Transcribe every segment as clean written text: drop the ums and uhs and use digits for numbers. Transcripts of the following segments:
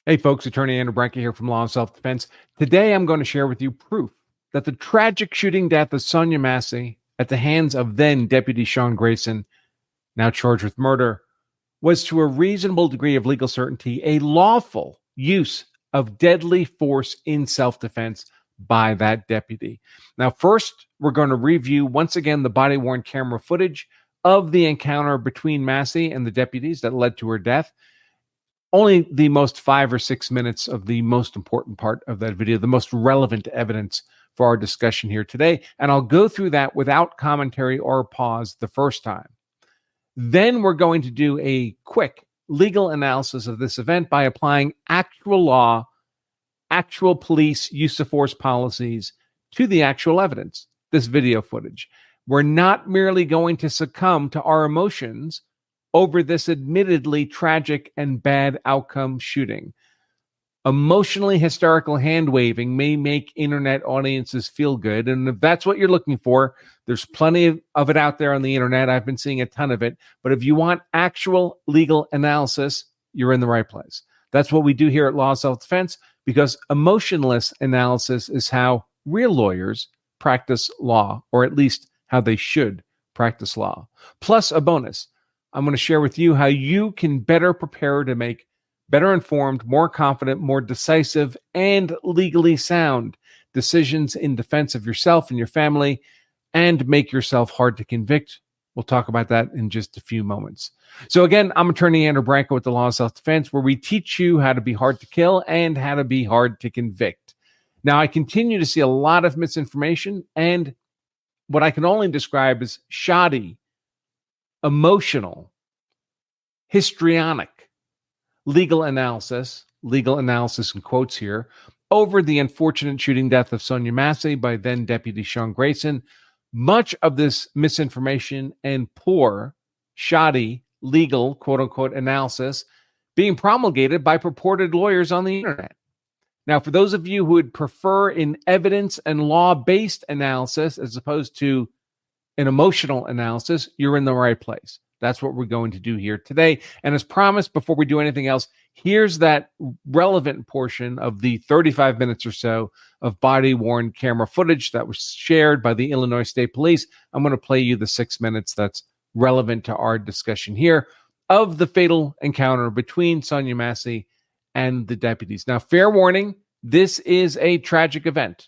Hey folks, Attorney Andrew Branca here from Law and Self-Defense. Today I'm going to share with you proof that the tragic shooting death of Sonya Massey at the hands of then Deputy Sean Grayson, now charged with murder, was to a reasonable degree of legal certainty a lawful use of deadly force in self-defense by that deputy. Now, first, we're going to review once again the body-worn camera footage of the encounter between Massey and the deputies that led to her death. Only the most 5 or 6 minutes of the most important part of that video, the most relevant evidence for our discussion here today. And I'll go through that without commentary or pause the first time. Then we're going to do a quick legal analysis of this event by applying actual law, actual police use of force policies to the actual evidence, this video footage. We're not merely going to succumb to our emotions over this admittedly tragic and bad outcome shooting. Emotionally hysterical hand-waving may make internet audiences feel good, and if that's what you're looking for, there's plenty of it out there on the internet. I've been seeing a ton of it, but if you want actual legal analysis, you're in the right place. That's what we do here at Law and Self-Defense, because emotionless analysis is how real lawyers practice law, or at least how they should practice law. Plus a bonus. I'm going to share with you how you can better prepare to make better informed, more confident, more decisive, and legally sound decisions in defense of yourself and your family, and make yourself hard to convict. We'll talk about that in just a few moments. So again, I'm Attorney Andrew Branca with the Law of Self-Defense, where we teach you how to be hard to kill and how to be hard to convict. Now, I continue to see a lot of misinformation and what I can only describe as shoddy, emotional, histrionic legal analysis in quotes here, over the unfortunate shooting death of Sonya Massey by then Deputy Sean Grayson. Much of this misinformation and poor, shoddy, legal, quote-unquote, analysis being promulgated by purported lawyers on the internet. Now, for those of you who would prefer an evidence and law-based analysis as opposed to an emotional analysis, you're in the right place. That's what we're going to do here today. And as promised, before we do anything else, here's that relevant portion of the 35 minutes or so of body-worn camera footage that was shared by the Illinois State Police. I'm going to play you the 6 minutes that's relevant to our discussion here of the fatal encounter between Sonya Massey and the deputies. Now, fair warning, this is a tragic event.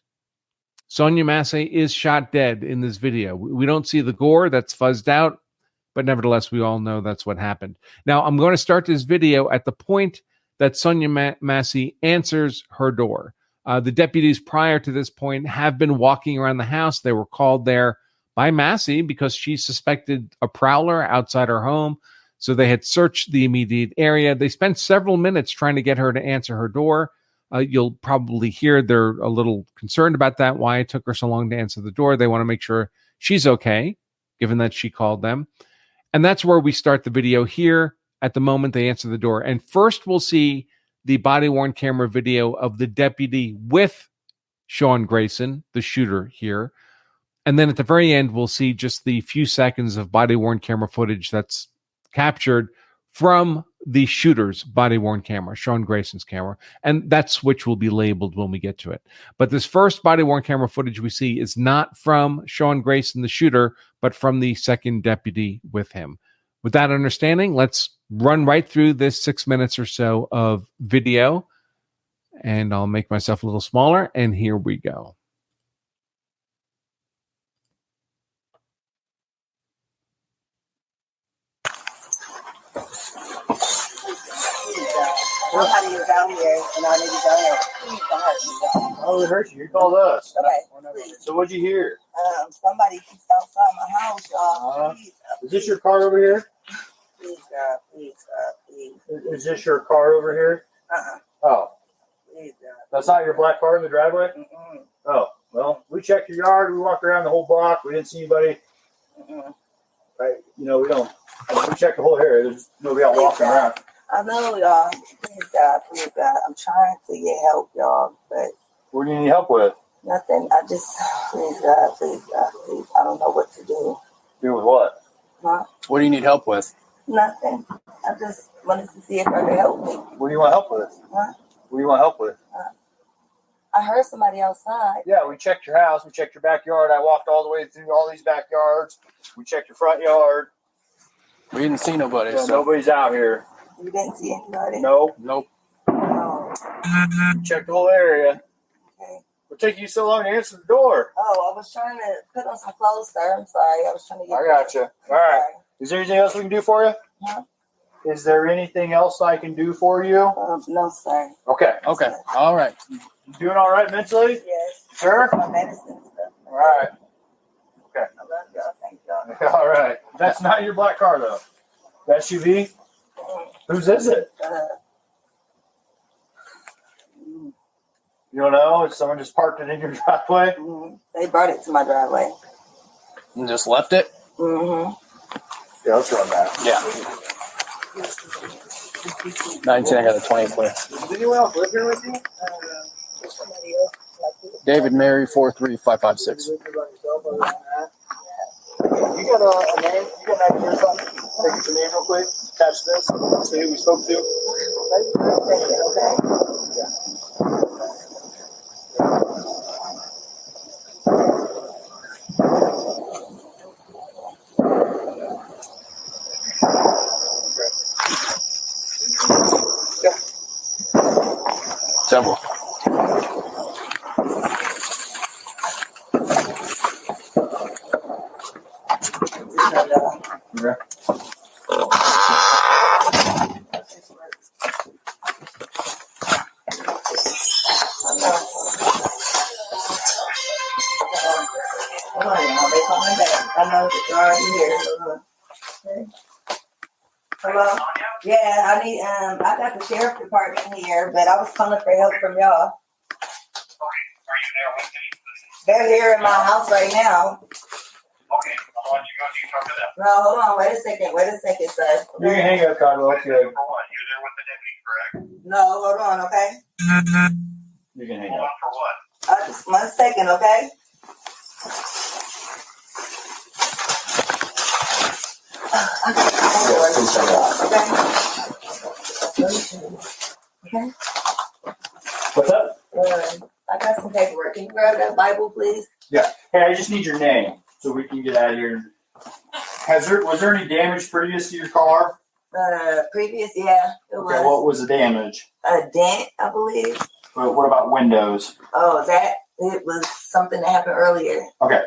Sonya Massey is shot dead in this video. We don't see the gore that's fuzzed out, but nevertheless, we all know that's what happened. Now, I'm going to start this video at the point that Sonya Massey answers her door. The deputies prior to this point have been walking around the house. They were called there by Massey because she suspected a prowler outside her home. So they had searched the immediate area. They spent several minutes trying to get her to answer her door. You'll probably hear they're a little concerned about that, why it took her so long to answer the door. They want to make sure she's okay, given that she called them. And that's where we start the video here at the moment they answer the door. And first we'll see the body-worn camera video of the deputy with Sean Grayson, the shooter here. And then at the very end, we'll see just the few seconds of body-worn camera footage that's captured from the shooter's body-worn camera, Sean Grayson's camera. And that switch will be labeled when we get to it. But this first body-worn camera footage we see is not from Sean Grayson, the shooter, but from the second deputy with him. With that understanding, let's run right through this 6 minutes or so of video. And I'll make myself a little smaller. And here we go. Nobody is out here, and I need to go here. Please don't hurt me, y'all. Oh, it hurt you. You called us. Okay. So what'd you hear? Somebody keeps outside my house, y'all. Please, Is this your car over here? please, God, please, God, please. Is this your car over here? Oh, Please, God. that's not your black car in the driveway? Mm-mm. Oh, well, we checked your yard. We walked around the whole block. We didn't see anybody. Mm-mm. Right? You know, we don't. We checked the whole area. There's nobody out walking around. I know, y'all. Please, God, please, God. I'm trying to get help, y'all, but What do you need help with? nothing. I just, please, God, please, God, please. I don't know what to do. Do with what? Huh? What do you need help with? Nothing. I just wanted to see if I could help me. What do you want help with? Huh? What do you want help with? I heard somebody outside. Yeah, we checked your house. We checked your backyard. I walked all the way through all these backyards. We checked your front yard. We didn't see nobody. Yeah, So. nobody's out here. You didn't see anybody? Nope. Nope. Oh, We checked the whole area. okay. What took you so long to answer the door? Oh, I was trying to put on some clothes, sir. I'm sorry. I was trying to get. I got you. All right. Is there anything else we can do for you? Huh? Is there anything else I can do for you? No, sir. Okay. Okay. All right. You doing all right mentally? Yes. Sure. My medicine and stuff. All right. I love y'all. Thank y'all. All right. That's not your black car, though. The SUV? Whose is it? You don't know? Someone just parked it in your driveway? They brought it to my driveway. And just left it? Mm-hmm. Yeah, let's run that. Yeah. 19, I got a 20 for you. Does anyone else live here with you? Somebody else. David Mary 43556. You got a name? You got an idea or something? Take your name real quick. Catch this. See who we spoke to. Several. Okay. I know it's already here. Okay. Hello? Yeah, I need I got the sheriff department here, but I was calling for help from y'all. Are you there with me? They're here in my house right now. Okay, I'll let you go. You talk to them. No, hold on, wait a second, sir. You can hang up, Codwell. It's good. For what? You're there with the deputy, correct? No, hold on, okay? You can hang Hold up. on for what? Just 1 second, okay? Okay. What's up? I got some paperwork. Can you grab that Bible, please? Yeah. Hey, I just need your name so we can get out of here. Was there any damage previous to your car? Previous, yeah, it Okay, was what was the damage? a dent, I believe. What about windows? Oh, it was something that happened earlier. Okay,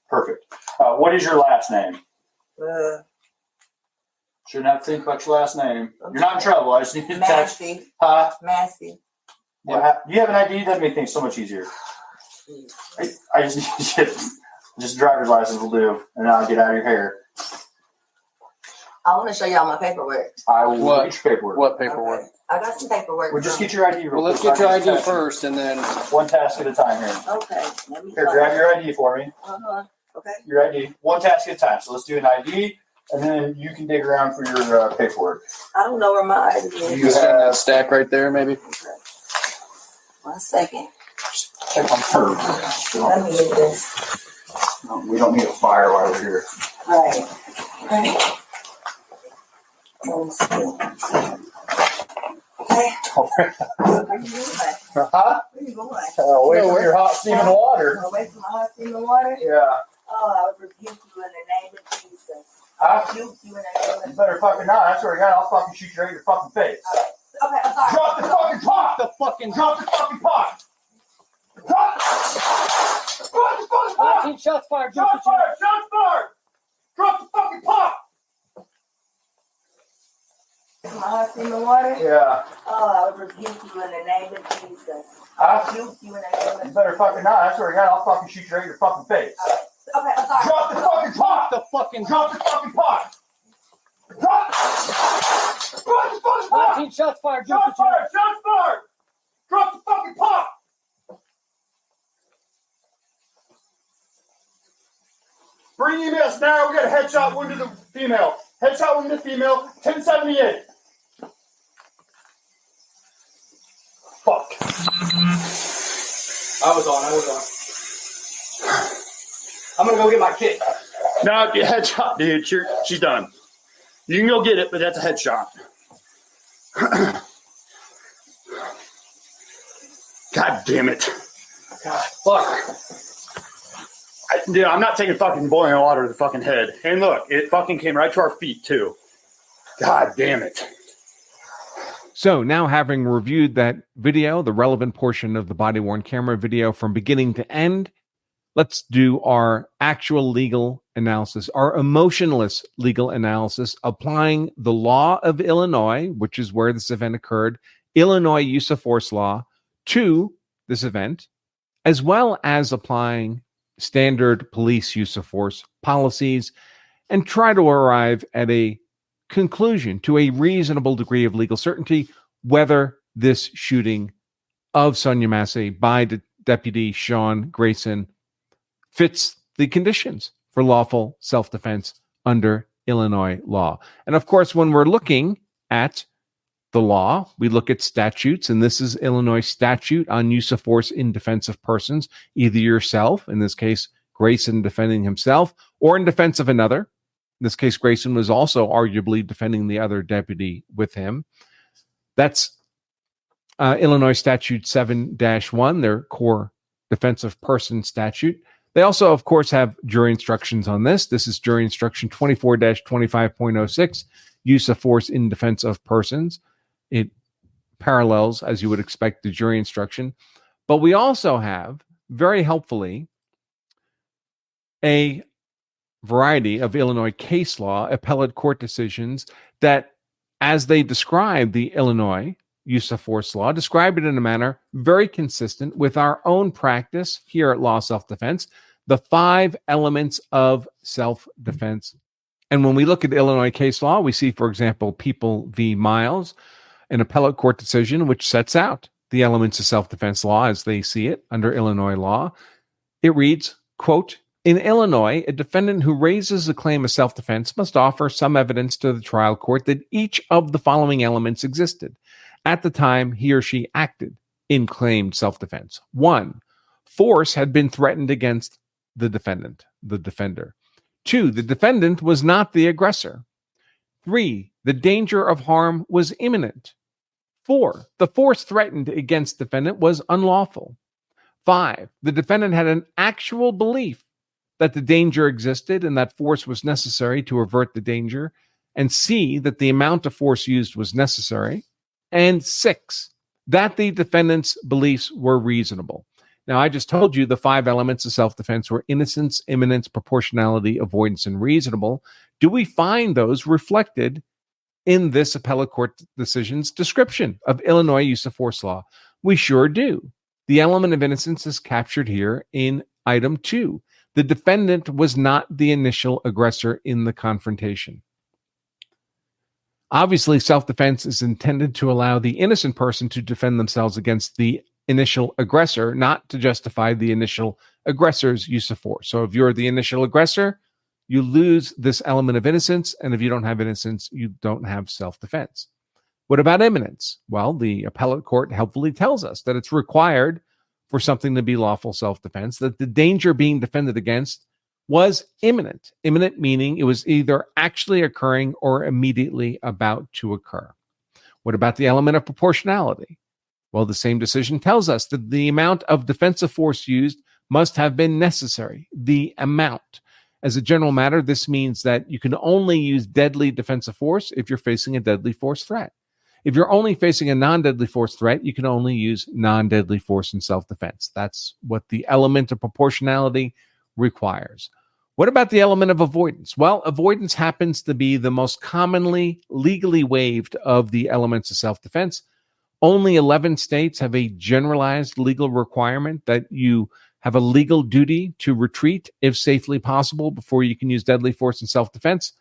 perfect. What is your last name? Shouldn't have to think about your last name. You're not in trouble. I just need to text. Massey. Huh? Massey. Do you have an ID? That'd make things so much easier. I just need just driver's license will do, and then I'll get out of your hair. I want to show y'all my paperwork. I will What? get your paperwork. What paperwork? Okay. I got some paperwork. Well, just get your ID real Well, let's quick. get your so I ID can text you. first, and then One task at a time here. Okay. Let me Here, grab your ID for me. Okay. Your ID. One task at a time. So let's do an ID, and then you can dig around for your paperwork. I don't know where my ID is. You just in have that stack right there, maybe. 1 second. check on her. Let me get this. No, we don't need a fire while we're here. Right. Let's see. Okay. Where you going? Huh? Where you going? Away from your hot steaming water. Away from my hot steaming water? Yeah. Oh, I would rebuke you in the name of Jesus. Huh? Rebuke you in the name of You better fucking not. I swear to God, I'll fucking shoot you right in your fucking face. Okay, I'm sorry. Drop the fucking pot! Drop the fucking pot! Drop the fucking pot! 19 shots fired. Shots fired! Shots fired! Drop the fucking pot! My hot steaming water? Yeah. Oh, I would rebuke you in the name of Jesus. Huh? Rebuke you in the name of You better fucking not. I swear to God, I'll fucking shoot you right in your fucking face. Okay, I'm sorry. Drop the fucking pot! Drop the fucking pot! Drop the fucking pot! 19 shots fired. Shots fired! Shots fired! Drop the fucking pot! Bring EMS now. We got a headshot wound to the female. Headshot wound to the female. 1078. Fuck. I was on. I'm gonna go get my kit. No, headshot, dude. She's done. You can go get it, but that's a headshot. God damn it. God, fuck. Dude, I'm not taking fucking boiling water to the fucking head. And look, it fucking came right to our feet, too. God damn it. So now, having reviewed that video, the relevant portion of the body-worn camera video from beginning to end, let's do our actual legal analysis, our emotionless legal analysis, applying the law of Illinois, which is where this event occurred, Illinois use of force law, to this event, as well as applying standard police use of force policies, and try to arrive at a conclusion to a reasonable degree of legal certainty whether this shooting of Sonya Massey by Deputy Sean Grayson fits the conditions for lawful self-defense under Illinois law. And of course, when we're looking at the law, we look at statutes, and this is Illinois statute on use of force in defense of persons, either yourself, in this case, Grayson defending himself, or in defense of another. In this case, Grayson was also arguably defending the other deputy with him. That's Illinois Statute 7-1, their core defensive person statute. They also, of course, have jury instructions on this. This is jury instruction 24-25.06, use of force in defense of persons. It parallels, as you would expect, the jury instruction. But we also have, very helpfully, a variety of Illinois case law, appellate court decisions that, as they describe the Illinois use of force law, describe it in a manner very consistent with our own practice here at Law Self-Defense, the 5 elements of self-defense. And when we look at Illinois case law, we see, for example, People v. Miles, an appellate court decision which sets out the elements of self-defense law as they see it under Illinois law. It reads, quote, "In Illinois, a defendant who raises a claim of self-defense must offer some evidence to the trial court that each of the following elements existed at the time he or she acted in claimed self-defense. 1, force had been threatened against the defendant, the defender. 2, the defendant was not the aggressor. 3, the danger of harm was imminent. 4, the force threatened against defendant was unlawful. 5, the defendant had an actual belief that the danger existed and that force was necessary to avert the danger. And C, that the amount of force used was necessary. And 6, that the defendant's beliefs were reasonable." Now, I just told you the 5 elements of self-defense were innocence, imminence, proportionality, avoidance, and reasonable. Do we find those reflected in this appellate court decision's description of Illinois use of force law? We sure do. The element of innocence is captured here in item 2. The defendant was not the initial aggressor in the confrontation. Obviously, self-defense is intended to allow the innocent person to defend themselves against the initial aggressor, not to justify the initial aggressor's use of force. So if you're the initial aggressor, you lose this element of innocence, and if you don't have innocence, you don't have self-defense. What about imminence? Well, the appellate court helpfully tells us that it's required for something to be lawful self-defense, that the danger being defended against was imminent. Imminent meaning it was either actually occurring or immediately about to occur. What about the element of proportionality? Well, the same decision tells us that the amount of defensive force used must have been necessary. The amount. As a general matter, this means that you can only use deadly defensive force if you're facing a deadly force threat. If you're only facing a non-deadly force threat, you can only use non-deadly force in self-defense. That's what the element of proportionality requires. What about the element of avoidance? Well, avoidance happens to be the most commonly legally waived of the elements of self-defense. Only 11 states have a generalized legal requirement that you have a legal duty to retreat if safely possible before you can use deadly force in self-defense.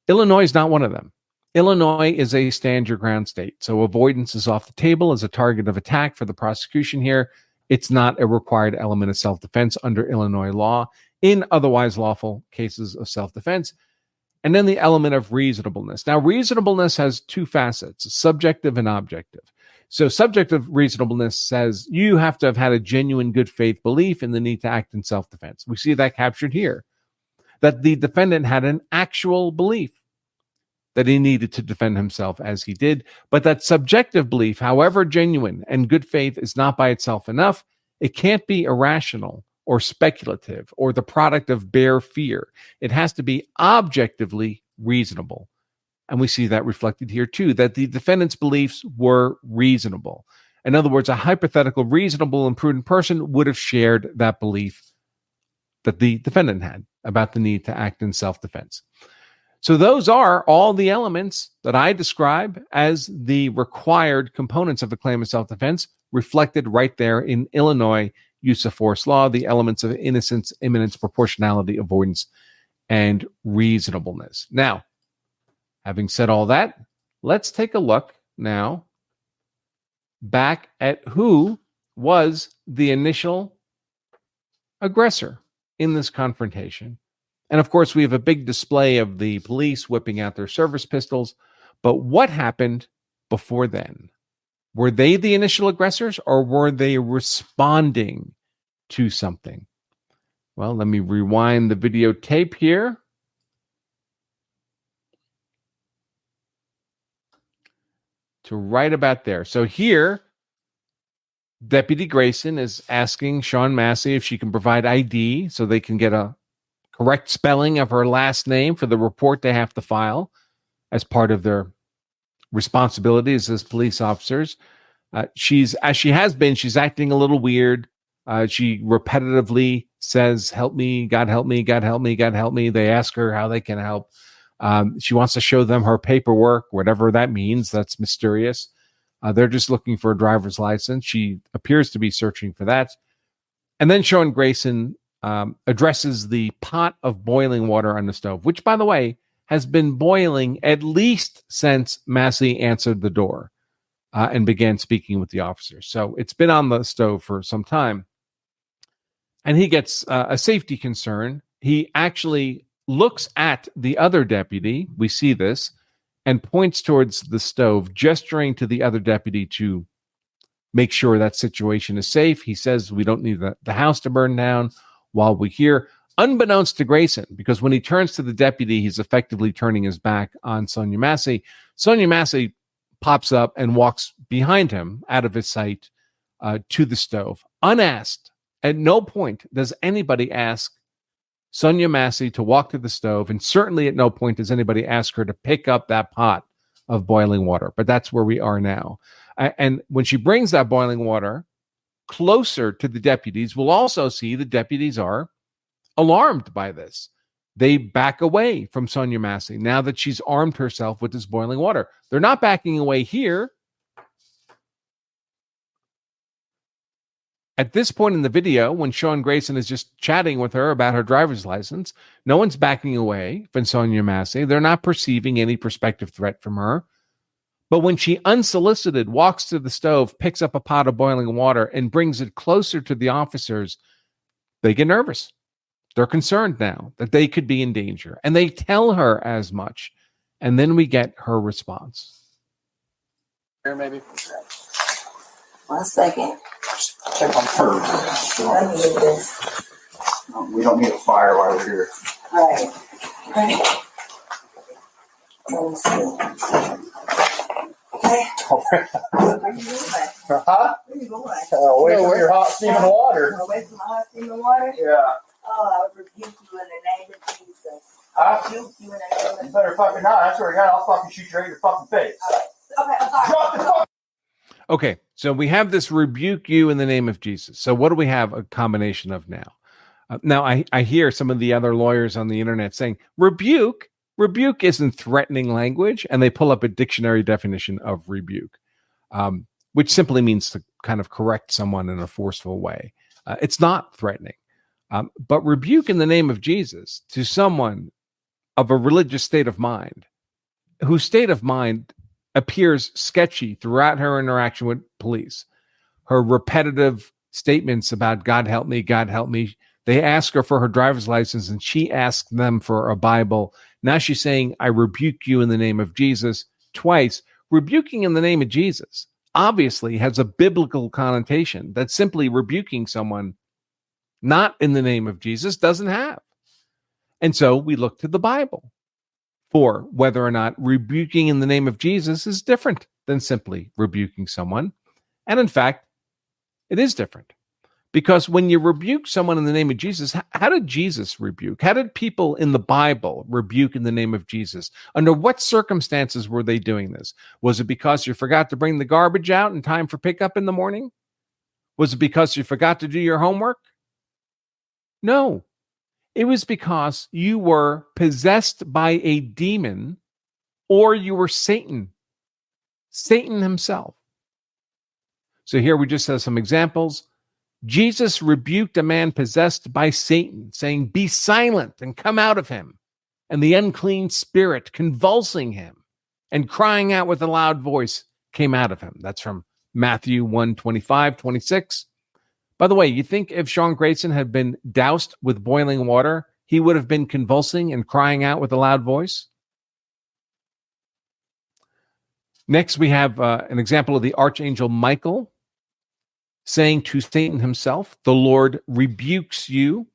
Illinois is not one of them. Illinois is a stand your ground state, so avoidance is off the table as a target of attack for the prosecution here. It's not a required element of self-defense under Illinois law in otherwise lawful cases of self-defense. And then the element of reasonableness. Now, reasonableness has 2 facets, subjective and objective. So subjective reasonableness says you have to have had a genuine good faith belief in the need to act in self-defense. We see that captured here, that the defendant had an actual belief that he needed to defend himself as he did, but that subjective belief, however genuine and good faith, is not by itself enough. It can't be irrational or speculative or the product of bare fear. It has to be objectively reasonable. And we see that reflected here too, that the defendant's beliefs were reasonable. In other words, a hypothetical, reasonable, and prudent person would have shared that belief that the defendant had about the need to act in self-defense. So those are all the elements that I describe as the required components of the claim of self-defense, reflected right there in Illinois use of force law, the elements of innocence, imminence, proportionality, avoidance, and reasonableness. Now, having said all that, let's take a look now back at who was the initial aggressor in this confrontation. And of course, we have a big display of the police whipping out their service pistols. But what happened before then? Were they the initial aggressors, or were they responding to something? Well, let me rewind the videotape here. To right about there. So here, Deputy Grayson is asking Sean Massey if she can provide ID so they can get a correct spelling of her last name for the report they have to file as part of their responsibilities as police officers. She's acting a little weird. She repetitively says, "Help me, God help me, God help me, God help me." They ask her how they can help. She wants to show them her paperwork, whatever that means. That's mysterious. They're just looking for a driver's license. She appears to be searching for that. And then Sean Grayson addresses the pot of boiling water on the stove, which, by the way, has been boiling at least since Massey answered the door and began speaking with the officers. So it's been on the stove for some time. And he gets a safety concern. He actually looks at the other deputy. We see this, and points towards the stove, gesturing to the other deputy to make sure that situation is safe. He says, "We don't need the house to burn down while we're here." Unbeknownst to Grayson, because when he turns to the deputy, he's effectively turning his back on Sonya Massey. Sonya Massey pops up and walks behind him out of his sight to the stove. Unasked. At no point does anybody ask Sonya Massey to walk to the stove, and certainly at no point does anybody ask her to pick up that pot of boiling water. But that's where we are now. And when she brings that boiling water closer to the deputies, we'll also see the deputies are alarmed by this. They back away from Sonya Massey now that she's armed herself with this boiling water. They're not backing away here. At this point in the video, when Sean Grayson is just chatting with her about her driver's license, no one's backing away from Sonya Massey. They're not perceiving any prospective threat from her. But when she unsolicited walks to the stove, picks up a pot of boiling water, and brings it closer to the officers, they get nervous. They're concerned now that they could be in danger. And they tell her as much. And then we get her response. Here, maybe. 1 second. Check on her. Let me get this. We don't need a fire while we're here. Right. Let me see. Okay. Where you going? Huh? Where you going? Away from your hot steaming water. Away from my hot steaming water? Yeah. Oh, I rebuke you in the name of Jesus. Huh? Rebuke you in the name of You Jesus. better fucking not. I swear to God, I'll fucking shoot you right in your fucking face. Okay, I'm sorry. Drop the fuck. Okay, so we have this rebuke you in the name of Jesus. So what do we have a combination of now? Now, I hear some of the other lawyers on the internet saying, rebuke isn't threatening language, and they pull up a dictionary definition of rebuke, which simply means to kind of correct someone in a forceful way. It's not threatening. But rebuke in the name of Jesus to someone of a religious state of mind, whose state of mind appears sketchy throughout her interaction with police. Her repetitive statements about God help me, God help me. They ask her for her driver's license and she asks them for a Bible. Now she's saying, I rebuke you in the name of Jesus twice. Rebuking in the name of Jesus obviously has a biblical connotation that simply rebuking someone not in the name of Jesus doesn't have. And so we look to the Bible for whether or not rebuking in the name of Jesus is different than simply rebuking someone. And in fact, it is different. Because when you rebuke someone in the name of Jesus, how did Jesus rebuke? How did people in the Bible rebuke in the name of Jesus? Under what circumstances were they doing this? Was it because you forgot to bring the garbage out in time for pickup in the morning? Was it because you forgot to do your homework? No. It was because you were possessed by a demon or you were Satan himself. So here we just have some examples. Jesus rebuked a man possessed by Satan, saying, "Be silent and come out of him." And the unclean spirit, convulsing him and crying out with a loud voice, came out of him. That's from Matthew 1:25, 26. By the way, you think if Sean Grayson had been doused with boiling water, he would have been convulsing and crying out with a loud voice? Next, we have an example of the archangel Michael saying to Satan himself, "The Lord rebukes you."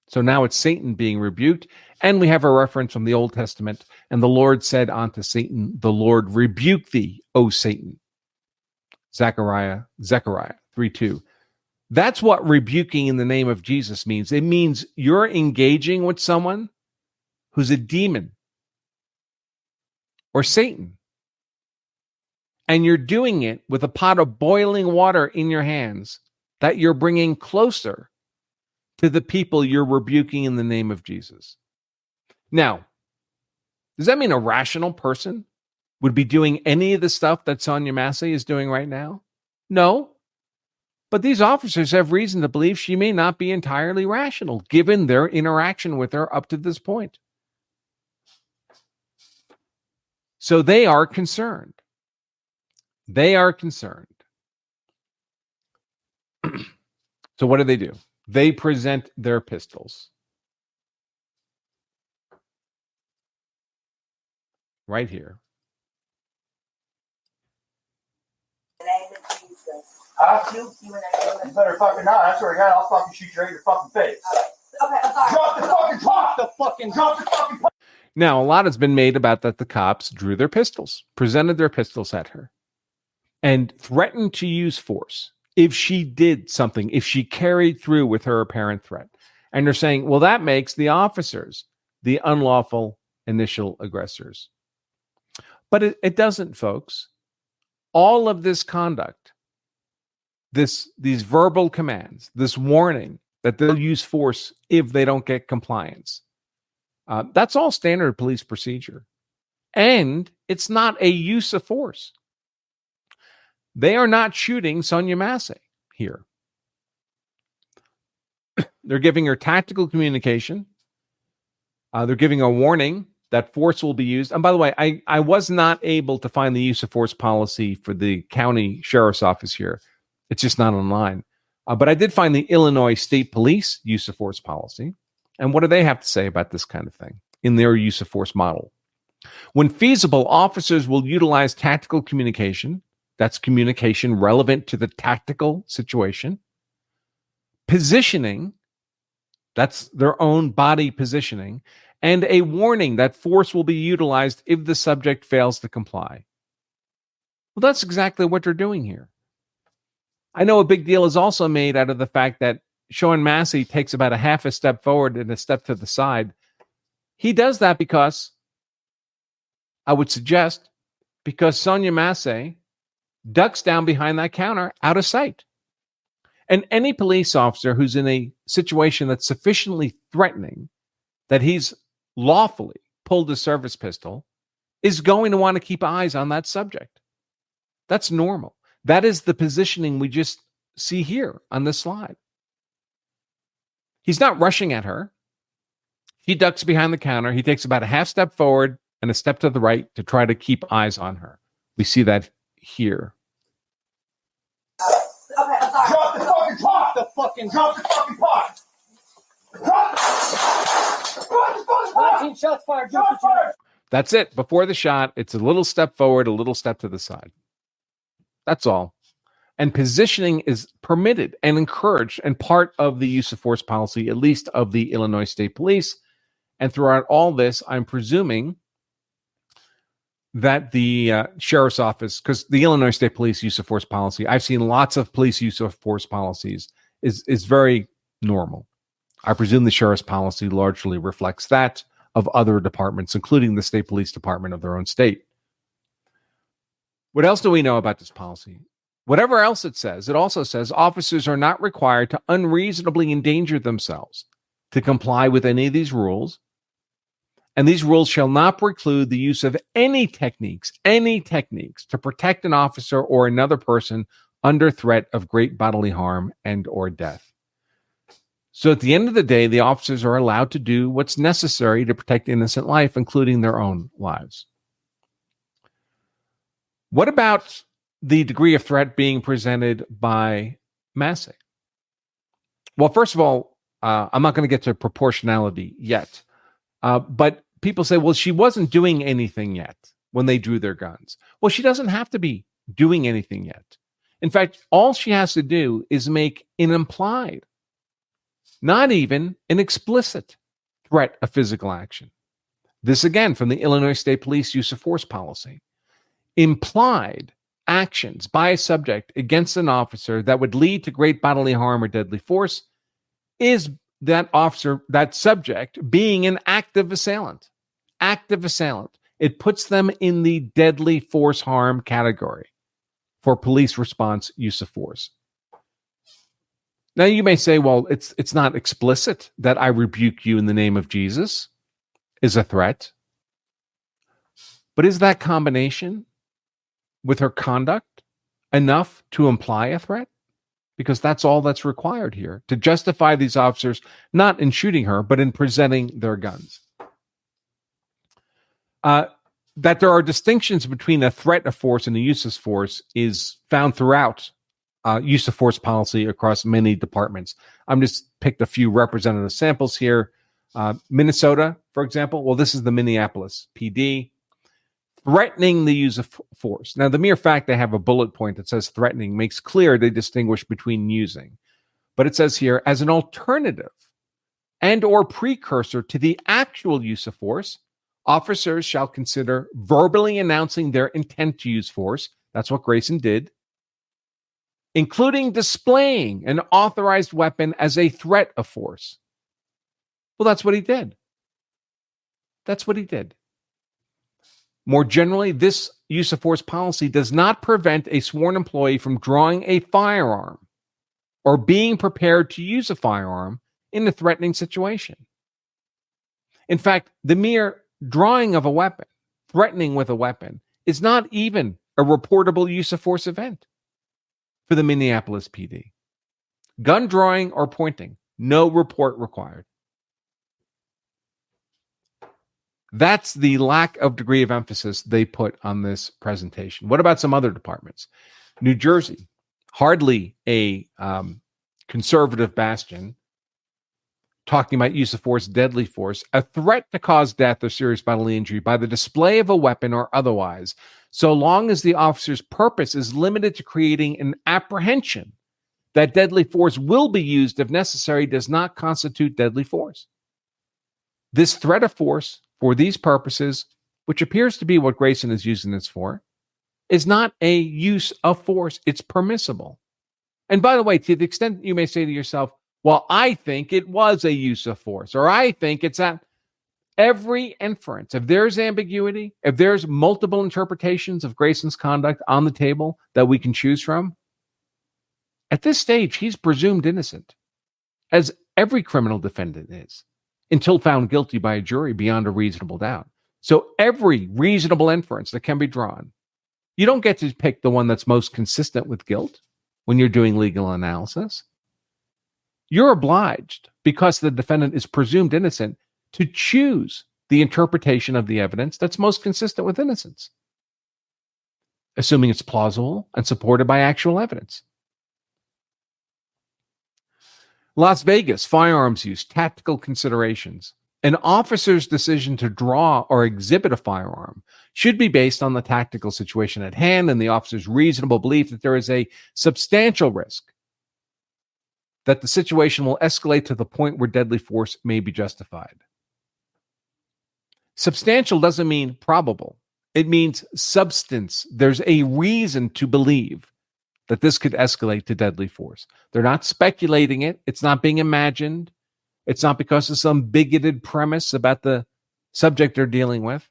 So now it's Satan being rebuked. And we have a reference from the Old Testament. And the Lord said unto Satan, "The Lord rebuke thee, O Satan." Zechariah 3:2. That's what rebuking in the name of Jesus means. It means you're engaging with someone who's a demon or Satan. And you're doing it with a pot of boiling water in your hands that you're bringing closer to the people you're rebuking in the name of Jesus. Now, does that mean a rational person would be doing any of the stuff that Sonya Massey is doing right now? No. But these officers have reason to believe she may not be entirely rational, given their interaction with her up to this point. So they are concerned. They are concerned. So what do? They present their pistols. Right here. In the name of Jesus. Huh? Rebuke you in the name of You better fucking not. I swear to God, I'll fucking shoot you right in your fucking face. Okay, I'm sorry. Drop the fucking. Now, a lot has been made about that the cops drew their pistols, presented their pistols at her, and threatened to use force if she did something, if she carried through with her apparent threat. And they're saying, well, that makes the officers the unlawful initial aggressors. But it doesn't, folks. All of this conduct, these verbal commands, this warning that they'll use force if they don't get compliance, that's all standard police procedure. And it's not a use of force. They are not shooting Sonya Massey here. They're giving her tactical communication. They're giving a warning that force will be used. And by the way, I was not able to find the use of force policy for the county sheriff's office here. It's just not online. But I did find the Illinois State Police use of force policy. And what do they have to say about this kind of thing in their use of force model? When feasible, officers will utilize tactical communication. That's communication relevant to the tactical situation. Positioning, that's their own body positioning, and a warning that force will be utilized if the subject fails to comply. Well, that's exactly what they're doing here. I know a big deal is also made out of the fact that Sean Massey takes about a half a step forward and a step to the side. He does that because, I would suggest, because Sonya Massey ducks down behind that counter out of sight. And any police officer who's in a situation that's sufficiently threatening that he's lawfully pulled a service pistol is going to want to keep eyes on that subject. That's normal. That is the positioning we just see here on this slide. He's not rushing at her. He ducks behind the counter. He takes about a half step forward and a step to the right to try to keep eyes on her. We see that here. Okay, I'm sorry. Drop the fucking pot! Drop the fucking pot! Drop the fucking pot! 19 shots fired. Shots fired! That's it. Before the shot, it's a little step forward, a little step to the side. That's all. And positioning is permitted and encouraged and part of the use of force policy, at least of the Illinois State Police. And throughout all this, I'm presuming that the sheriff's office, because the Illinois State Police use of force policy, I've seen lots of police use of force policies, is very normal. I presume the sheriff's policy largely reflects that of other departments, including the state police department of their own state. What else do we know about this policy? Whatever else it says, it also says officers are not required to unreasonably endanger themselves to comply with any of these rules. And these rules shall not preclude the use of any techniques to protect an officer or another person under threat of great bodily harm and or death. So at the end of the day, the officers are allowed to do what's necessary to protect innocent life, including their own lives. What about the degree of threat being presented by Massey? Well, first of all, I'm not going to get to proportionality yet. But people say, well, she wasn't doing anything yet when they drew their guns. Well, she doesn't have to be doing anything yet. In fact, all she has to do is make an implied, not even an explicit threat of physical action. This again from the Illinois State Police use of force policy. Implied actions by a subject against an officer that would lead to great bodily harm or deadly force is that officer, that subject, being an active assailant. Active assailant. It puts them in the deadly force harm category for police response use of force. Now you may say, well, it's not explicit that I rebuke you in the name of Jesus is a threat. But is that combination with her conduct enough to imply a threat? Because that's all that's required here to justify these officers not in shooting her, but in presenting their guns. That there are distinctions between a threat of force and a use of force is found throughout use of force policy across many departments. I'm just picked a few representative samples here. Minnesota, for example. Well, this is the Minneapolis PD. Threatening the use of force. Now, the mere fact they have a bullet point that says threatening makes clear they distinguish between using. But it says here, as an alternative and or precursor to the actual use of force, officers shall consider verbally announcing their intent to use force. That's what Grayson did. Including displaying an authorized weapon as a threat of force. Well, that's what he did. That's what he did. More generally, this use of force policy does not prevent a sworn employee from drawing a firearm or being prepared to use a firearm in a threatening situation. In fact, the mere drawing of a weapon, threatening with a weapon, is not even a reportable use of force event for the Minneapolis PD. Gun drawing or pointing, no report required. That's the lack of degree of emphasis they put on this presentation. What about some other departments? New Jersey, hardly a conservative bastion, talking about use of force, deadly force, a threat to cause death or serious bodily injury by the display of a weapon or otherwise, so long as the officer's purpose is limited to creating an apprehension that deadly force will be used if necessary, does not constitute deadly force. This threat of force for these purposes, which appears to be what Grayson is using this for, is not a use of force. It's permissible. And by the way, to the extent you may say to yourself, well, I think it was a use of force, or I think it's that. Every inference, if there's ambiguity, if there's multiple interpretations of Grayson's conduct on the table that we can choose from, at this stage, he's presumed innocent, as every criminal defendant is, until found guilty by a jury beyond a reasonable doubt. So every reasonable inference that can be drawn, you don't get to pick the one that's most consistent with guilt when you're doing legal analysis. You're obliged, because the defendant is presumed innocent, to choose the interpretation of the evidence that's most consistent with innocence, assuming it's plausible and supported by actual evidence. Las Vegas, firearms use, tactical considerations. An officer's decision to draw or exhibit a firearm should be based on the tactical situation at hand and the officer's reasonable belief that there is a substantial risk that the situation will escalate to the point where deadly force may be justified. Substantial doesn't mean probable. It means substance. There's a reason to believe that this could escalate to deadly force. They're not speculating it. It's not being imagined. It's not because of some bigoted premise about the subject they're dealing with.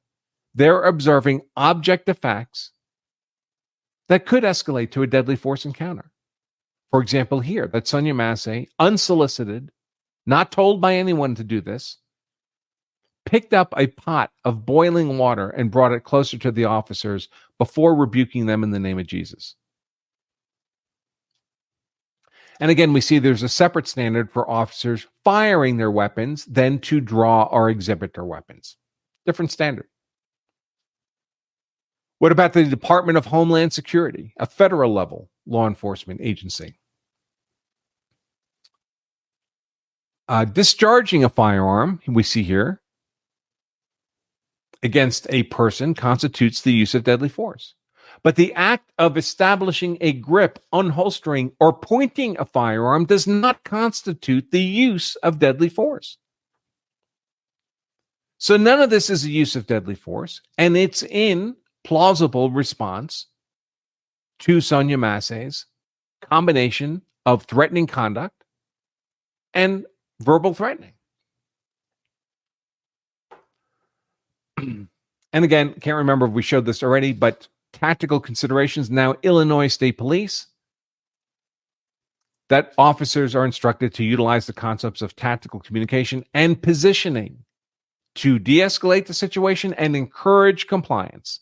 They're observing objective facts that could escalate to a deadly force encounter. For example, here, that Sonya Massey, unsolicited, not told by anyone to do this, picked up a pot of boiling water and brought it closer to the officers before rebuking them in the name of Jesus. And again, we see there's a separate standard for officers firing their weapons than to draw or exhibit their weapons. Different standard. What about the Department of Homeland Security, a federal level law enforcement agency? Discharging a firearm, we see here, against a person constitutes the use of deadly force. But the act of establishing a grip, unholstering, or pointing a firearm does not constitute the use of deadly force. So none of this is a use of deadly force, and it's in plausible response to Sonya Massey's combination of threatening conduct and verbal threatening. And again, can't remember if we showed this already, but tactical considerations. Now, Illinois State Police, that officers are instructed to utilize the concepts of tactical communication and positioning to de-escalate the situation and encourage compliance.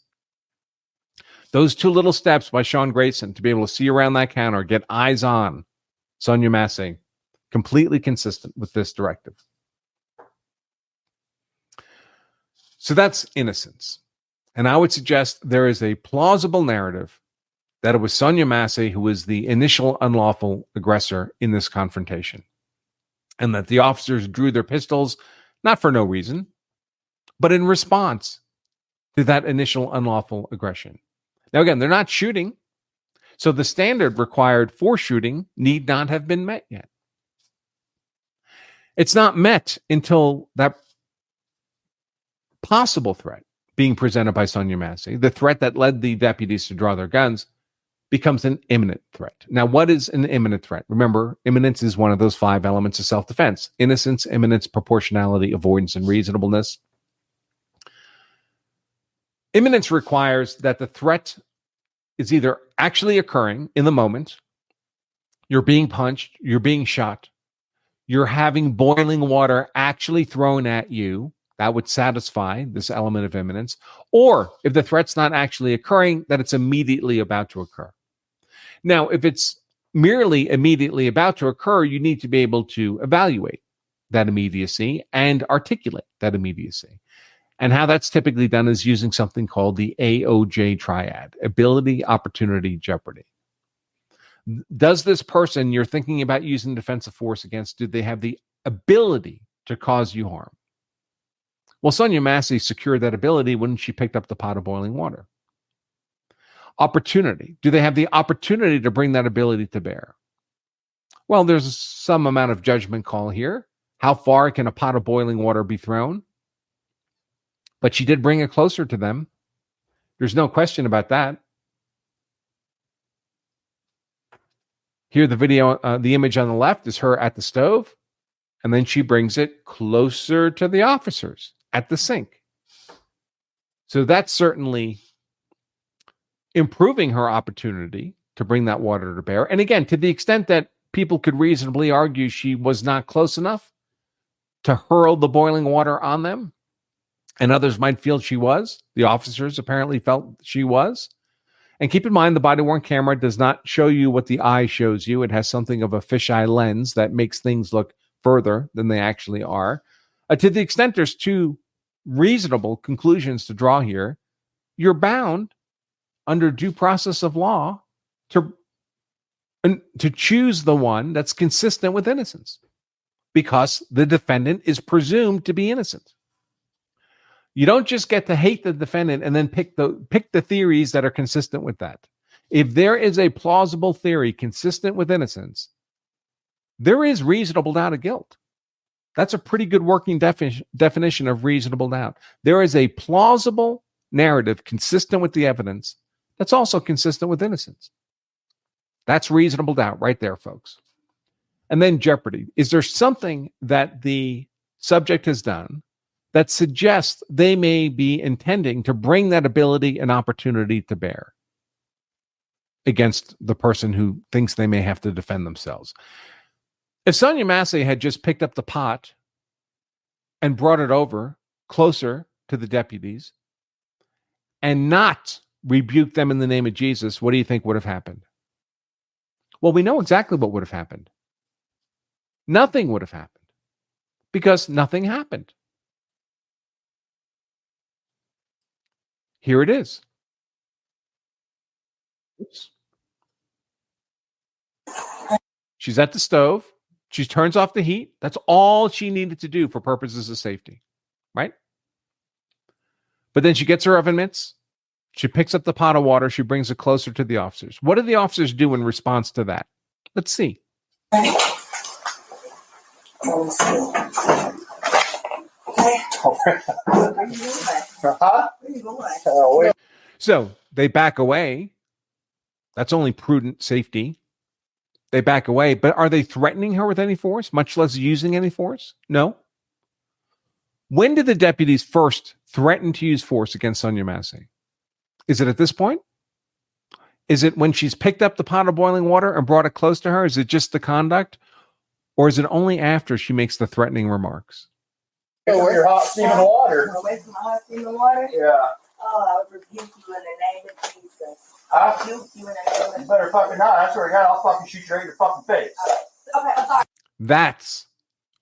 Those two little steps by Sean Grayson to be able to see around that counter, get eyes on Sonya Massey, completely consistent with this directive. So that's innocence. And I would suggest there is a plausible narrative that it was Sonya Massey who was the initial unlawful aggressor in this confrontation, and that the officers drew their pistols, not for no reason, but in response to that initial unlawful aggression. Now, again, they're not shooting, so the standard required for shooting need not have been met yet. It's not met until that possible threat being presented by Sonya Massey, the threat that led the deputies to draw their guns, becomes an imminent threat. Now, what is an imminent threat? Remember, imminence is one of those 5 elements of self-defense: innocence, imminence, proportionality, avoidance, and reasonableness. Imminence requires that the threat is either actually occurring in the moment, you're being punched, you're being shot, you're having boiling water actually thrown at you. That would satisfy this element of imminence. Or if the threat's not actually occurring, that it's immediately about to occur. Now, if it's merely immediately about to occur, you need to be able to evaluate that immediacy and articulate that immediacy. And how that's typically done is using something called the AOJ triad: ability, opportunity, jeopardy. Does this person you're thinking about using defensive force against, do they have the ability to cause you harm? Well, Sonya Massey secured that ability when she picked up the pot of boiling water. Opportunity. Do they have the opportunity to bring that ability to bear? Well, there's some amount of judgment call here. How far can a pot of boiling water be thrown? But she did bring it closer to them. There's no question about that. Here, the video, the image on the left is her at the stove, and then she brings it closer to the officers at the sink. So that's certainly improving her opportunity to bring that water to bear. And again, to the extent that people could reasonably argue she was not close enough to hurl the boiling water on them, and others might feel she was, the officers apparently felt she was. And keep in mind, the body-worn camera does not show you what the eye shows you. It has something of a fisheye lens that makes things look further than they actually are. To the extent there's 2 reasonable conclusions to draw here, you're bound under due process of law to choose the one that's consistent with innocence, because the defendant is presumed to be innocent. You don't just get to hate the defendant and then pick the theories that are consistent with that. If there is a plausible theory consistent with innocence, there is reasonable doubt of guilt. That's a pretty good working definition of reasonable doubt. There is a plausible narrative consistent with the evidence that's also consistent with innocence. That's reasonable doubt right there, folks. And then jeopardy. Is there something that the subject has done that suggests they may be intending to bring that ability and opportunity to bear against the person who thinks they may have to defend themselves? If Sonya Massey had just picked up the pot and brought it over closer to the deputies and not rebuked them in the name of Jesus, what do you think would have happened? Well, we know exactly what would have happened. Nothing would have happened because nothing happened. Here it is. Oops. She's at the stove. She turns off the heat. That's all she needed to do for purposes of safety, right? But then she gets her oven mitts. She picks up the pot of water. She brings it closer to the officers. What do the officers do in response to that? Let's see. So they back away. That's only prudent safety. They back away, but are they threatening her with any force, much less using any force? No. When did the deputies first threaten to use force against Sonya Massey? Is it at this point? Is it when she's picked up the pot of boiling water and brought it close to her? Is it just the conduct? Or is it only after she makes the threatening remarks? Where your hot steaming water. Away from the hot steaming water? Yeah. Oh, I would rebuke you in the name of Jesus. I Rebuke you in the name of You better fucking not. I swear to God, I'll fucking shoot you right in your fucking face. Okay, I'm sorry. That's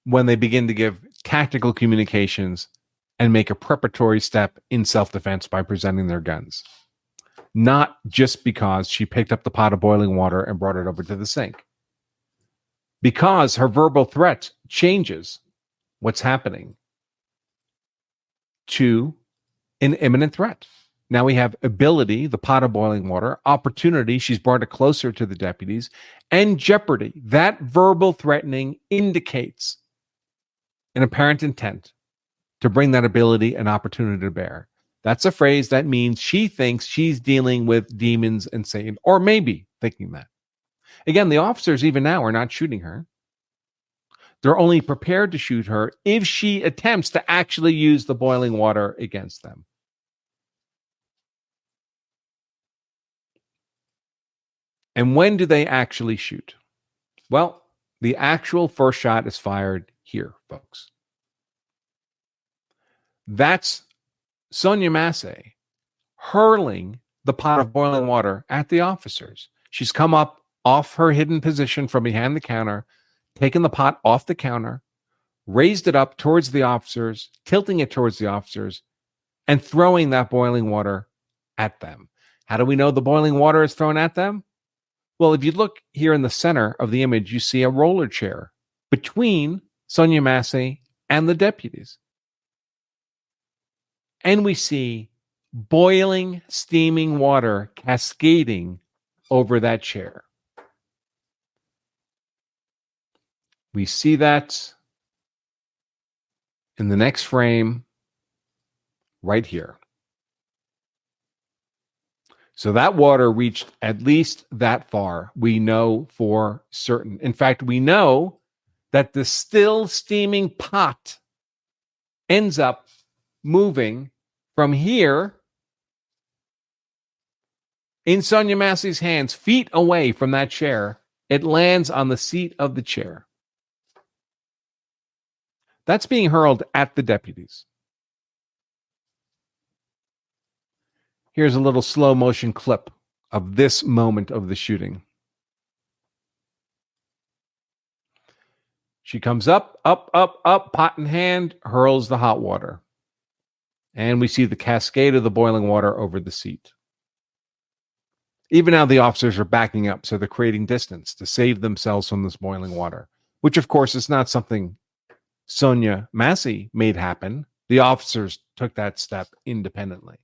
when they begin to give tactical communications and make a preparatory step in self-defense by presenting their guns. Not just because she picked up the pot of boiling water and brought it over to the sink. Because her verbal threat changes what's happening to an imminent threat. Now we have ability, the pot of boiling water, opportunity, she's brought it closer to the deputies, and jeopardy. That verbal threatening indicates an apparent intent to bring that ability and opportunity to bear. That's a phrase that means she thinks she's dealing with demons and Satan, or maybe thinking that. Again, the officers even now are not shooting her. They're only prepared to shoot her if she attempts to actually use the boiling water against them. And when do they actually shoot? Well, the actual first shot is fired here, folks. That's Sonya Massey hurling the pot of boiling water at the officers. She's come up off her hidden position from behind the counter, taken the pot off the counter, raised it up towards the officers, tilting it towards the officers, and throwing that boiling water at them. How do we know the boiling water is thrown at them? Well, if you look here in the center of the image, you see a roller chair between Sonya Massey and the deputies. And we see boiling, steaming water cascading over that chair. We see that in the next frame right here. So that water reached at least that far. We know for certain. In fact, we know that the still steaming pot ends up moving from here in Sonya Massey's hands, feet away from that chair. It lands on the seat of the chair. That's being hurled at the deputies. Here's a little slow motion clip of this moment of the shooting. She comes up, pot in hand, hurls the hot water. And we see the cascade of the boiling water over the seat. Even now, the officers are backing up, so they're creating distance to save themselves from this boiling water, which, of course, is not something Sonya Massey made happen. The officers took that step independently.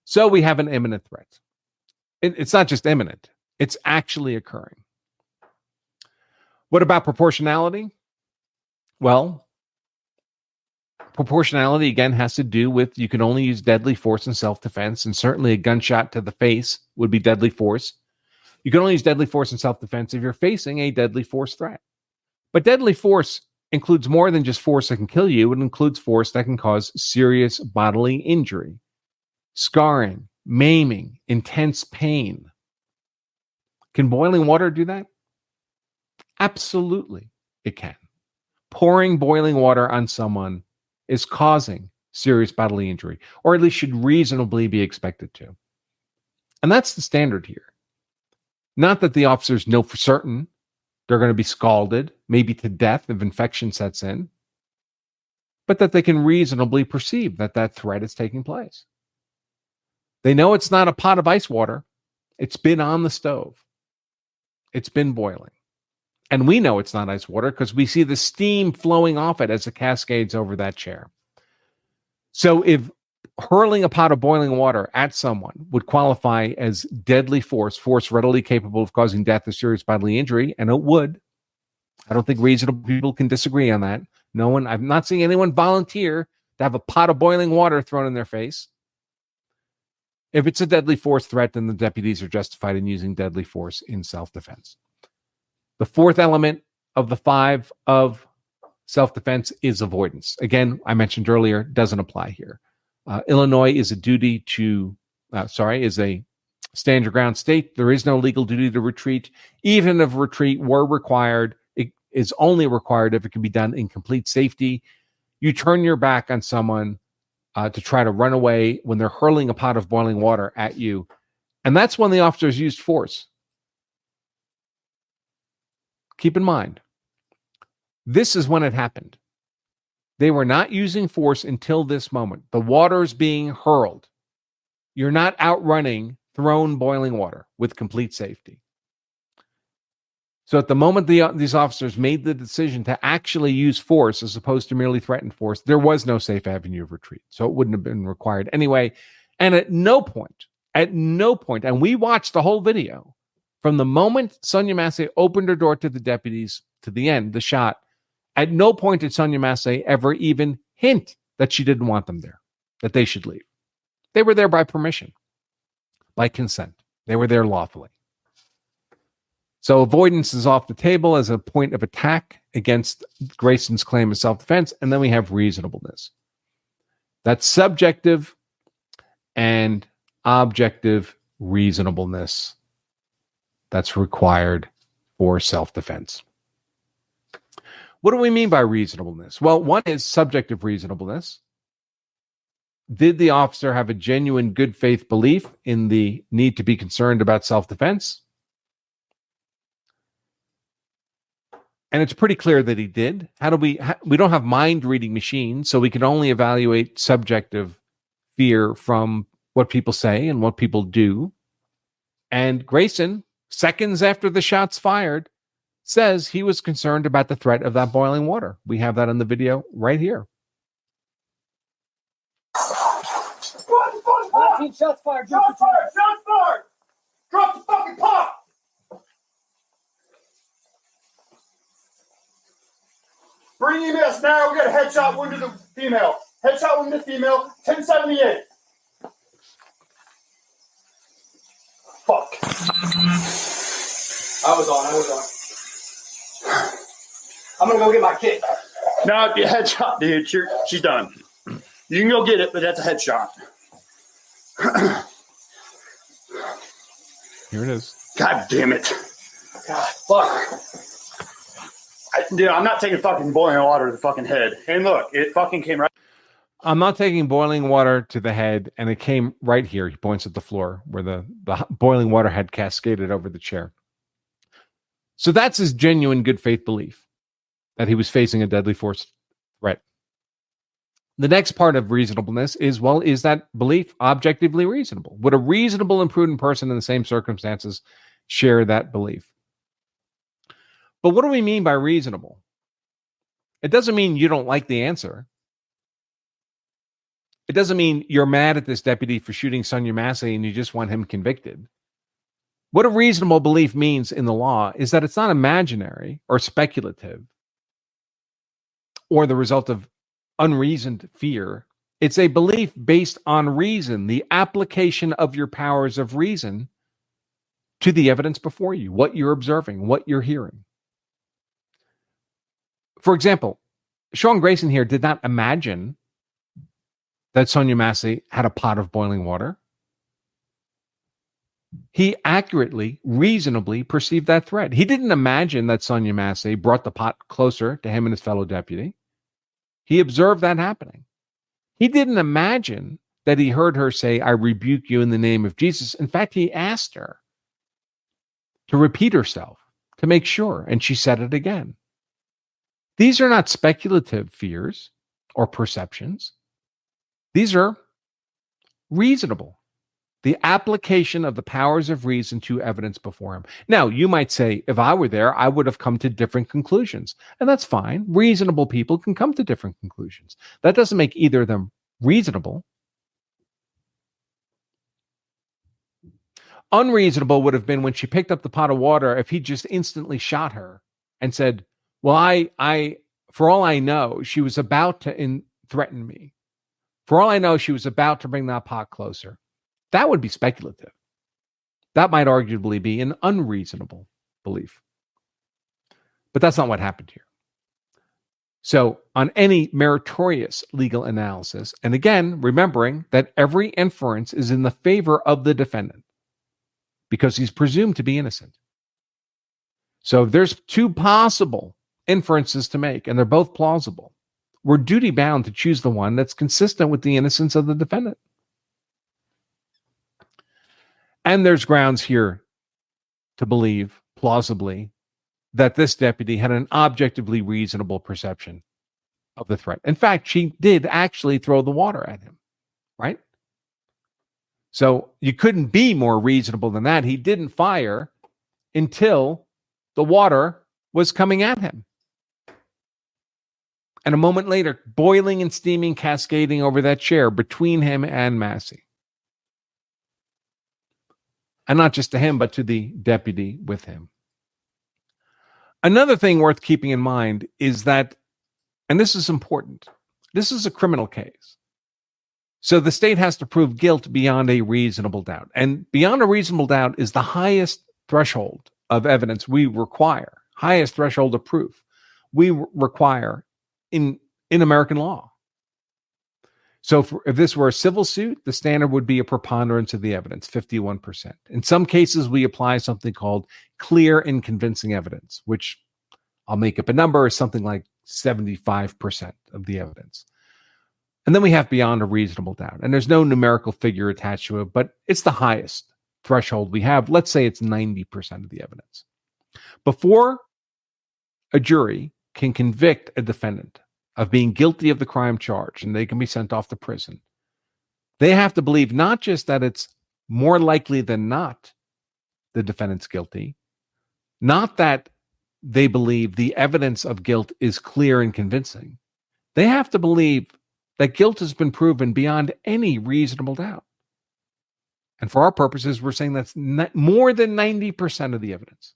So we have an imminent threat. It's not just imminent. It's actually occurring. What about proportionality? Well, Proportionality, again, has to do with you can only use deadly force in self-defense, and certainly a gunshot to the face would be deadly force. You can only use deadly force in self-defense if you're facing a deadly force threat. But deadly force includes more than just force that can kill you. It includes force that can cause serious bodily injury, scarring, maiming, intense pain. Can boiling water do that? Absolutely, it can. Pouring boiling water on someone is causing serious bodily injury, or at least should reasonably be expected to. And that's the standard here. Not that the officers know for certain they're going to be scalded, maybe to death if infection sets in, but that they can reasonably perceive that that threat is taking place. They know it's not a pot of ice water. It's been on the stove. It's been boiling. And we know it's not ice water because we see the steam flowing off it as it cascades over that chair. So if hurling a pot of boiling water at someone would qualify as deadly force readily capable of causing death or serious bodily injury, and it would, I don't think reasonable people can disagree on that. I'm not seeing anyone volunteer to have a pot of boiling water thrown in their face. If it's a deadly force threat, then the deputies are justified in using deadly force in self-defense. The fourth element of the 5 of self-defense is avoidance. Again, I mentioned earlier, doesn't apply here. Illinois is is a stand your ground state. There is no legal duty to retreat. Even if retreat were required, it is only required if it can be done in complete safety. You turn your back on someone to try to run away when they're hurling a pot of boiling water at you. And that's when the officers used force. Keep in mind, this is when it happened. They were not using force until this moment. The water is being hurled. You're not outrunning thrown boiling water with complete safety. So at the moment these officers made the decision to actually use force as opposed to merely threaten force, there was no safe avenue of retreat. So it wouldn't have been required anyway. And at no point, and we watched the whole video, from the moment Sonya Massey opened her door to the deputies to the end, the shot, at no point did Sonya Massey ever even hint that she didn't want them there, that they should leave. They were there by permission, by consent. They were there lawfully. So avoidance is off the table as a point of attack against Grayson's claim of self-defense. And then we have reasonableness. That's subjective and objective reasonableness that's required for self-defense. What do we mean by reasonableness? Well, one is subjective reasonableness. Did the officer have a genuine good faith belief in the need to be concerned about self-defense? And it's pretty clear that he did. We don't have mind reading machines, so we can only evaluate subjective fear from what people say and what people do. And Grayson, seconds after the shots fired, says he was concerned about the threat of that boiling water. We have that on the video right here. 19 shots fired. Shots fired. Shots fired. Drop the fucking pot. Bring EMS now. We got a headshot wound to the female. Headshot wound to the female. 1078. Fuck. I was on. I'm gonna go get my kit. No, the headshot, dude. She's done. You can go get it, but that's a headshot. Here it is. God damn it. God, fuck. Dude, I'm not taking fucking boiling water to the fucking head. And look, it fucking came right. I'm not taking boiling water to the head, and it came right here. He points at the floor where the boiling water had cascaded over the chair. So that's his genuine good faith belief that he was facing a deadly force threat. The next part of reasonableness is, well, is that belief objectively reasonable? Would a reasonable and prudent person in the same circumstances share that belief? But what do we mean by reasonable? It doesn't mean you don't like the answer. It doesn't mean you're mad at this deputy for shooting Sonya Massey and you just want him convicted. What a reasonable belief means in the law is that it's not imaginary or speculative or the result of unreasoned fear. It's a belief based on reason, the application of your powers of reason to the evidence before you, what you're observing, what you're hearing. For example, Sean Grayson here did not imagine that Sonya Massey had a pot of boiling water. He accurately, reasonably perceived that threat. He didn't imagine that Sonya Massey brought the pot closer to him and his fellow deputy. He observed that happening. He didn't imagine that he heard her say, "I rebuke you in the name of Jesus." In fact, he asked her to repeat herself to make sure, and she said it again. These are not speculative fears or perceptions. These are reasonable. The application of the powers of reason to evidence before him. Now, you might say, if I were there, I would have come to different conclusions. And that's fine. Reasonable people can come to different conclusions. That doesn't make either of them reasonable. Unreasonable would have been when she picked up the pot of water if he just instantly shot her and said, well, I for all I know, she was about to threaten me. For all I know, she was about to bring that pot closer. That would be speculative. That might arguably be an unreasonable belief. But that's not what happened here. So on any meritorious legal analysis, and again, remembering that every inference is in the favor of the defendant because he's presumed to be innocent. So there's two possible inferences to make, and they're both plausible. We're duty bound to choose the one that's consistent with the innocence of the defendant. And there's grounds here to believe, plausibly, that this deputy had an objectively reasonable perception of the threat. In fact, she did actually throw the water at him, right? So you couldn't be more reasonable than that. He didn't fire until the water was coming at him. And a moment later, boiling and steaming, cascading over that chair between him and Massey. And not just to him, but to the deputy with him. Another thing worth keeping in mind is that, and this is important, this is a criminal case. So the state has to prove guilt beyond a reasonable doubt. And beyond a reasonable doubt is the highest threshold of evidence we require, highest threshold of proof we require in American law. So if this were a civil suit, the standard would be a preponderance of the evidence, 51%. In some cases, we apply something called clear and convincing evidence, which I'll make up a number, is something like 75% of the evidence. And then we have beyond a reasonable doubt. And there's no numerical figure attached to it, but it's the highest threshold we have. Let's say it's 90% of the evidence. Before a jury can convict a defendant of being guilty of the crime charged and they can be sent off to prison, they have to believe not just that it's more likely than not the defendant's guilty, not that they believe the evidence of guilt is clear and convincing. They have to believe that guilt has been proven beyond any reasonable doubt. And for our purposes, we're saying that's more than 90% of the evidence.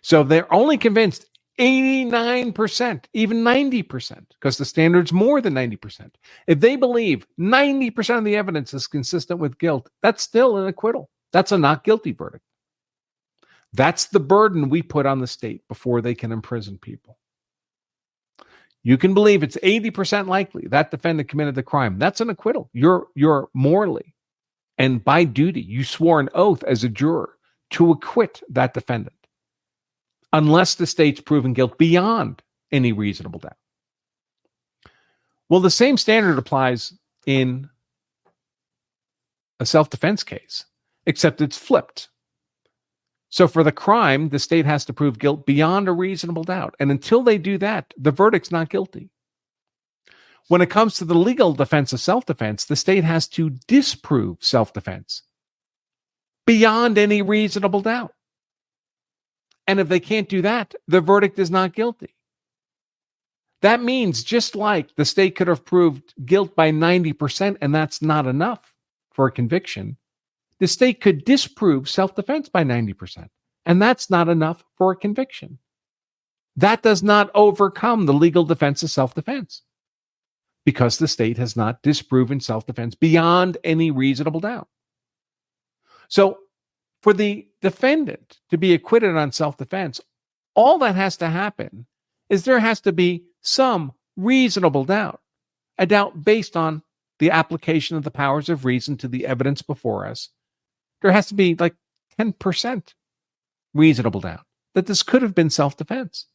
So they're only convinced 89%, even 90%, because the standard's more than 90%. If they believe 90% of the evidence is consistent with guilt, that's still an acquittal. That's a not guilty verdict. That's the burden we put on the state before they can imprison people. You can believe it's 80% likely that defendant committed the crime. That's an acquittal. You're morally and by duty, you swore an oath as a juror to acquit that defendant, unless the state's proven guilt beyond any reasonable doubt. Well, the same standard applies in a self-defense case, except it's flipped. So for the crime, the state has to prove guilt beyond a reasonable doubt. And until they do that, the verdict's not guilty. When it comes to the legal defense of self-defense, the state has to disprove self-defense beyond any reasonable doubt. And if they can't do that, the verdict is not guilty. That means just like the state could have proved guilt by 90%, and that's not enough for a conviction, the state could disprove self-defense by 90%, and that's not enough for a conviction. That does not overcome the legal defense of self-defense. because the state has not disproven self-defense beyond any reasonable doubt. So for the defendant to be acquitted on self-defense, all that has to happen is there has to be some reasonable doubt, a doubt based on the application of the powers of reason to the evidence before us. There has to be like 10% reasonable doubt that this could have been self-defense.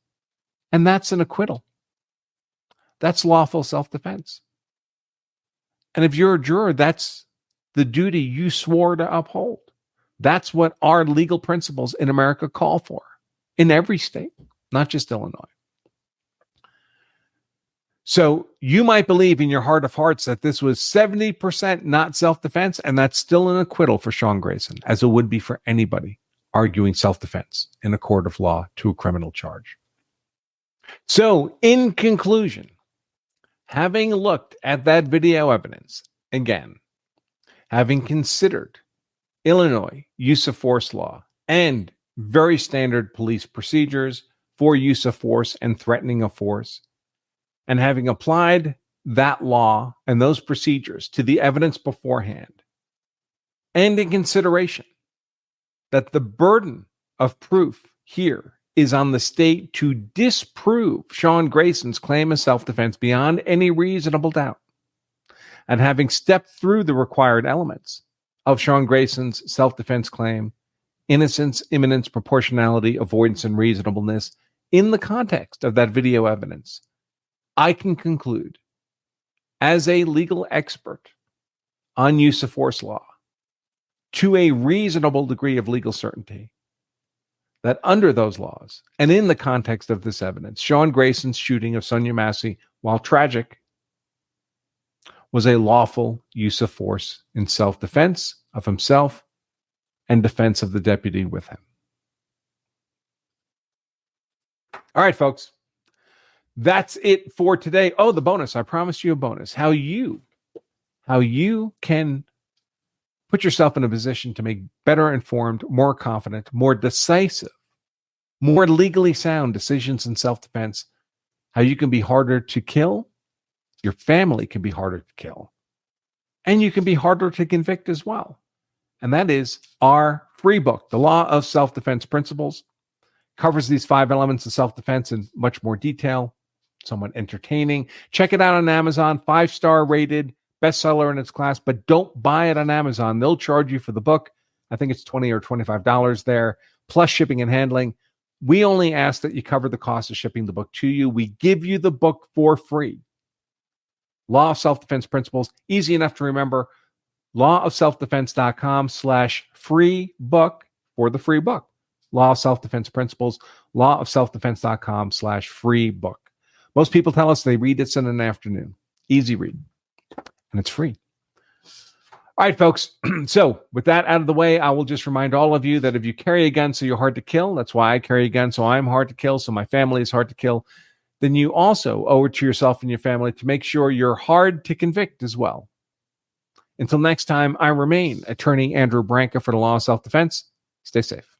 And that's an acquittal. That's lawful self-defense. And if you're a juror, that's the duty you swore to uphold. That's what our legal principles in America call for in every state, not just Illinois. So you might believe in your heart of hearts that this was 70% not self-defense, and that's still an acquittal for Sean Grayson, as it would be for anybody arguing self-defense in a court of law to a criminal charge. So in conclusion, having looked at that video evidence, again, having considered Illinois use of force law and very standard police procedures for use of force and threatening of force, and having applied that law and those procedures to the evidence beforehand, and in consideration that the burden of proof here is on the state to disprove Sean Grayson's claim of self-defense beyond any reasonable doubt, and having stepped through the required elements of Sean Grayson's self-defense claim, innocence, imminence, proportionality, avoidance, and reasonableness, in the context of that video evidence, I can conclude, as a legal expert on use of force law, to a reasonable degree of legal certainty, that under those laws and in the context of this evidence, Sean Grayson's shooting of Sonya Massey, while tragic, was a lawful use of force in self-defense of himself and defense of the deputy with him. All right, folks. That's it for today. Oh, the bonus. I promised you a bonus. How you can put yourself in a position to make better informed, more confident, more decisive, more legally sound decisions in self-defense. How you can be harder to kill. Your family can be harder to kill. And you can be harder to convict as well. And that is our free book, The Law of Self-Defense Principles. Covers these 5 elements of self-defense in much more detail. Somewhat entertaining. Check it out on Amazon. 5-star rated, bestseller in its class, but don't buy it on Amazon. They'll charge you for the book. I think it's $20 or $25 there, plus shipping and handling. We only ask that you cover the cost of shipping the book to you. We give you the book for free. Law of Self-Defense Principles, easy enough to remember. lawofselfdefense.com/free book for the free book. Law of Self-Defense Principles, lawofselfdefense.com/free book. Most people tell us they read it in an afternoon. Easy read. And it's free. All right, folks. So with that out of the way, I will just remind all of you that if you carry a gun so you're hard to kill, that's why I carry a gun, so I'm hard to kill, so my family is hard to kill, then you also owe it to yourself and your family to make sure you're hard to convict as well. Until next time, I remain Attorney Andrew Branca for the Law of Self-Defense. Stay safe.